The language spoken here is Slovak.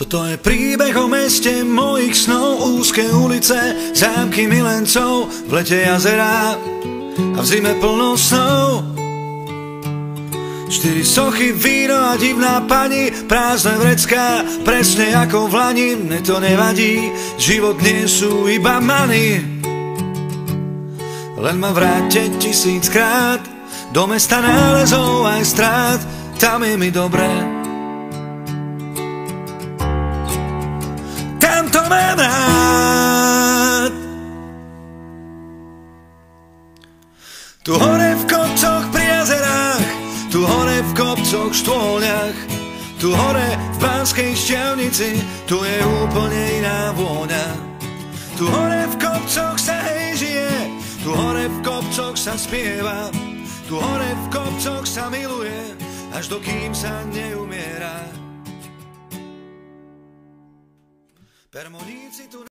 Toto je príbeh o meste mojich snov, úzke ulice, zámky milencov, v lete jazerá a v zime plno snov. 4 sochy, víno a divná pani, prázdne vrecká, presne ako v lani. Mne to nevadí, život nie sú iba many. Len ma vráťte 1000-krát do mesta nálezov aj strát, tam je mi dobré. Tam to mám rád. Tu hore v kopcoch pri jazerách, tu hore v kopcoch štôľach, tu hore v Banskej Štiavnici, tu je úplne iná vôňa. Tu hore v kopcoch sa hej žije, tu hore v kopcoch sa spieva, tu hore v kopcoch sa miluje, až dokým sa neumiera. Permoníci tu